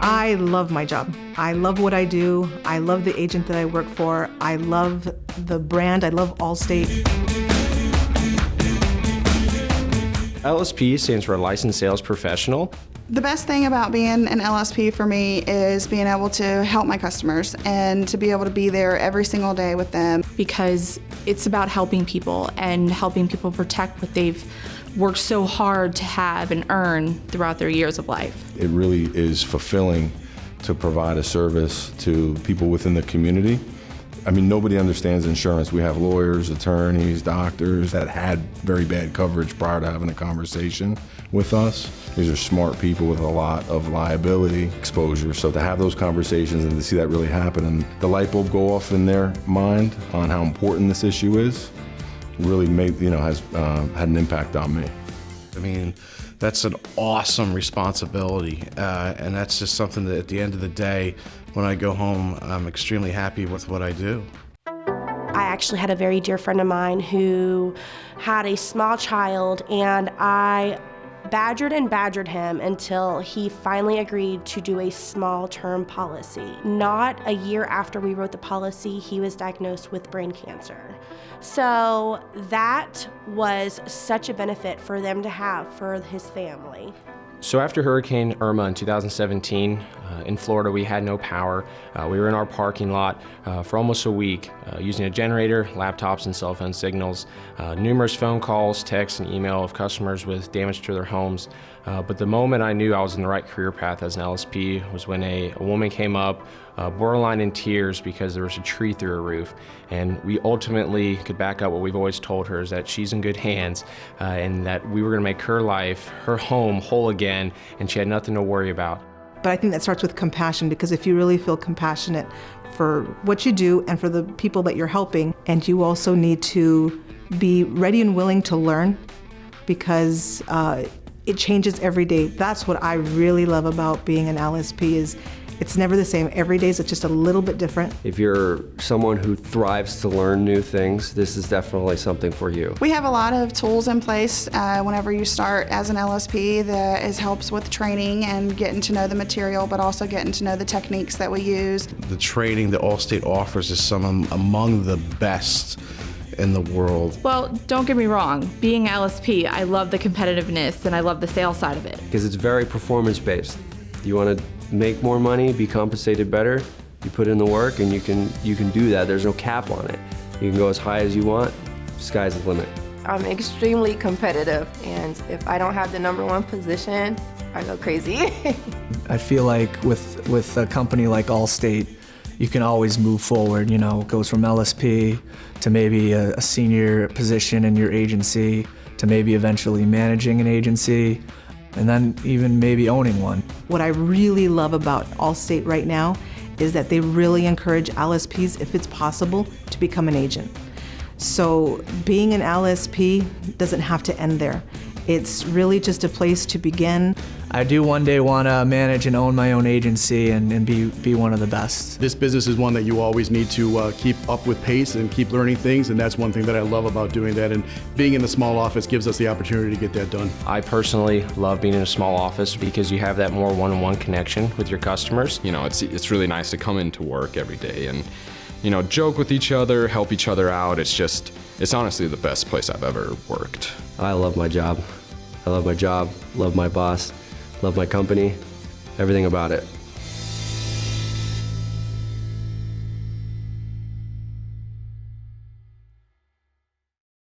I love my job. I love what I do. I love the agent that I work for. I love the brand. I love Allstate. LSP stands for Licensed Sales Professional. The best thing about being an LSP for me is being able to help my customers and to be able to be there every single day with them. Because it's about helping people and helping people protect what they've worked so hard to have and earn throughout their years of life. It really is fulfilling to provide a service to people within the community. I mean, nobody understands insurance. We have lawyers, attorneys, doctors that had very bad coverage prior to having a conversation with us. These are smart people with a lot of liability exposure. So to have those conversations and to see that really happen and the light bulb go off in their mind on how important this issue is, really has had an impact on me. I mean, that's an awesome responsibility, and that's just something that at the end of the day, when I go home, I'm extremely happy with what I do. I actually had a very dear friend of mine who had a small child, and I badgered and badgered him until he finally agreed to do a small term policy. Not a year after we wrote the policy, he was diagnosed with brain cancer. So that was such a benefit for them to have for his family. So after Hurricane Irma in 2017, in Florida we had no power. We were in our parking lot for almost a week using a generator, laptops and cell phone signals, numerous phone calls, texts and email of customers with damage to their homes. But the moment I knew I was in the right career path as an LSP was when a woman came up, borderline in tears because there was a tree through her roof. And we ultimately could back up what we've always told her, is that she's in good hands and that we were gonna make her life, her home, whole again, and she had nothing to worry about. But I think that starts with compassion, because if you really feel compassionate for what you do and for the people that you're helping, and you also need to be ready and willing to learn, because it changes every day. That's what I really love about being an LSP, is it's never the same. Every day is just a little bit different. If you're someone who thrives to learn new things, this is definitely something for you. We have a lot of tools in place whenever you start as an LSP that helps with training and getting to know the material, but also getting to know the techniques that we use. The training that Allstate offers is some among the best in the world. Well, don't get me wrong, being LSP, I love the competitiveness and I love the sales side of it. Because it's very performance-based. You want to make more money, be compensated better, you put in the work and you can do that. There's no cap on it. You can go as high as you want, sky's the limit. I'm extremely competitive, and if I don't have the #1 position, I go crazy. I feel like with a company like Allstate, you can always move forward. You know, it goes from LSP to maybe a senior position in your agency to maybe eventually managing an agency, and then even maybe owning one. What I really love about Allstate right now is that they really encourage LSPs, if it's possible, to become an agent. So being an LSP doesn't have to end there. It's really just a place to begin. I do one day want to manage and own my own agency and be one of the best. This business is one that you always need to keep up with pace and keep learning things, and that's one thing that I love about doing that, and being in a small office gives us the opportunity to get that done. I personally love being in a small office because you have that more one-on-one connection with your customers. You know, it's really nice to come into work every day and, you know, joke with each other, help each other out. It's honestly the best place I've ever worked. I love my job. I love my job, love my boss, love my company, everything about it.